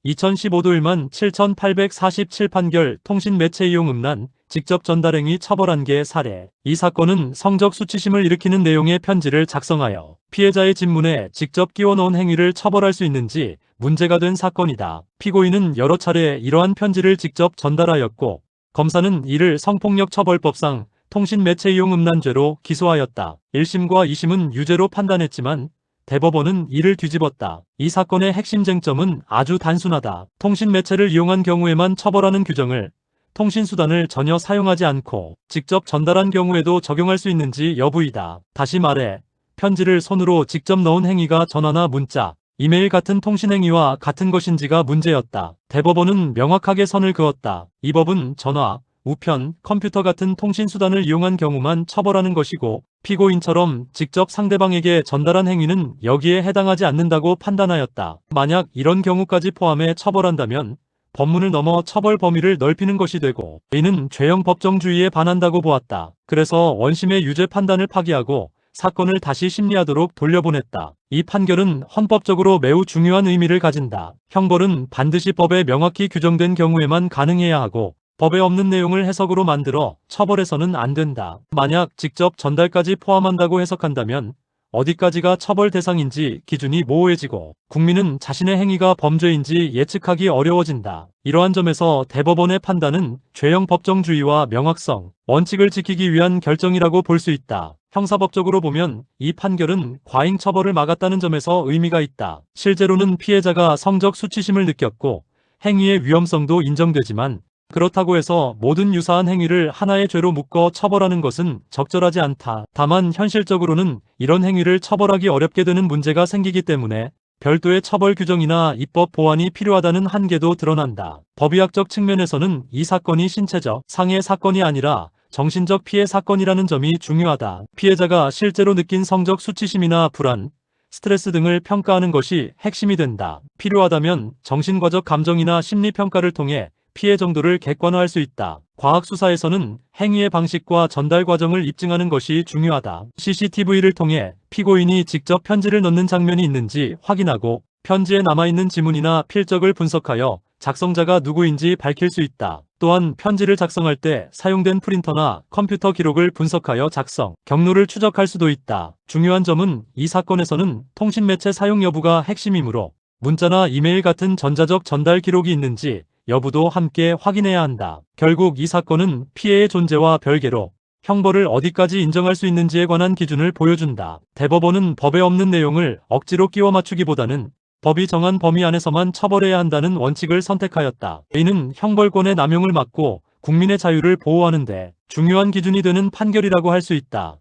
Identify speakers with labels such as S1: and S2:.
S1: 2015도 17,847 판결 통신매체 이용 음란, 직접 전달행위 처벌한계 사례. 이 사건은 성적 수치심을 일으키는 내용의 편지를 작성하여 피해자의 집문에 직접 끼워넣은 행위를 처벌할 수 있는지 문제가 된 사건이다. 피고인은 여러 차례 이러한 편지를 직접 전달하였고 검사는 이를 성폭력처벌법상 통신매체 이용 음란죄로 기소하였다. 1심과 2심은 유죄로 판단했지만 대법원은 이를 뒤집었다. 이 사건의 핵심 쟁점은 아주 단순하다. 통신매체를 이용한 경우에만 처벌하는 규정을 통신수단을 전혀 사용하지 않고 직접 전달한 경우에도 적용할 수 있는지 여부이다. 다시 말해 편지를 손으로 직접 넣은 행위가 전화나 문자, 이메일 같은 통신행위와 같은 것인지가 문제였다. 대법원은 명확하게 선을 그었다. 이 법은 전화, 우편, 컴퓨터 같은 통신수단을 이용한 경우만 처벌하는 것이고 피고인처럼 직접 상대방에게 전달한 행위는 여기에 해당하지 않는다고 판단하였다. 만약 이런 경우까지 포함해 처벌한다면 법문을 넘어 처벌 범위를 넓히는 것이 되고 이는 죄형 법정주의에 반한다고 보았다. 그래서 원심의 유죄 판단을 파기하고 사건을 다시 심리하도록 돌려보냈다. 이 판결은 헌법적으로 매우 중요한 의미를 가진다. 형벌은 반드시 법에 명확히 규정된 경우에만 가능해야 하고 법에 없는 내용을 해석으로 만들어 처벌해서는 안 된다. 만약 직접 전달까지 포함한다고 해석한다면 어디까지가 처벌 대상인지 기준이 모호해지고 국민은 자신의 행위가 범죄인지 예측하기 어려워진다. 이러한 점에서 대법원의 판단은 죄형 법정주의와 명확성, 원칙을 지키기 위한 결정이라고 볼 수 있다. 형사법적으로 보면 이 판결은 과잉 처벌을 막았다는 점에서 의미가 있다. 실제로는 피해자가 성적 수치심을 느꼈고 행위의 위험성도 인정되지만 그렇다고 해서 모든 유사한 행위를 하나의 죄로 묶어 처벌하는 것은 적절하지 않다. 다만 현실적으로는 이런 행위를 처벌하기 어렵게 되는 문제가 생기기 때문에 별도의 처벌 규정이나 입법 보완이 필요하다는 한계도 드러난다. 법의학적 측면에서는 이 사건이 신체적 상해 사건이 아니라 정신적 피해 사건이라는 점이 중요하다. 피해자가 실제로 느낀 성적 수치심이나 불안, 스트레스 등을 평가하는 것이 핵심이 된다. 필요하다면 정신과적 감정이나 심리평가를 통해 피해 정도를 객관화할 수 있다. 과학수사에서는 행위의 방식과 전달 과정을 입증하는 것이 중요하다. CCTV를 통해 피고인이 직접 편지를 넣는 장면이 있는지 확인하고 편지에 남아있는 지문이나 필적을 분석하여 작성자가 누구인지 밝힐 수 있다. 또한 편지를 작성할 때 사용된 프린터나 컴퓨터 기록을 분석하여 작성, 경로를 추적할 수도 있다. 중요한 점은 이 사건에서는 통신매체 사용 여부가 핵심이므로 문자나 이메일 같은 전자적 전달 기록이 있는지 여부도 함께 확인해야 한다. 결국 이 사건은 피해의 존재와 별개로 형벌을 어디까지 인정할 수 있는지에 관한 기준을 보여준다. 대법원은 법에 없는 내용을 억지로 끼워 맞추기보다는 법이 정한 범위 안에서만 처벌해야 한다는 원칙을 선택하였다. 이는 형벌권의 남용을 막고 국민의 자유를 보호하는 데 중요한 기준이 되는 판결이라고 할 수 있다.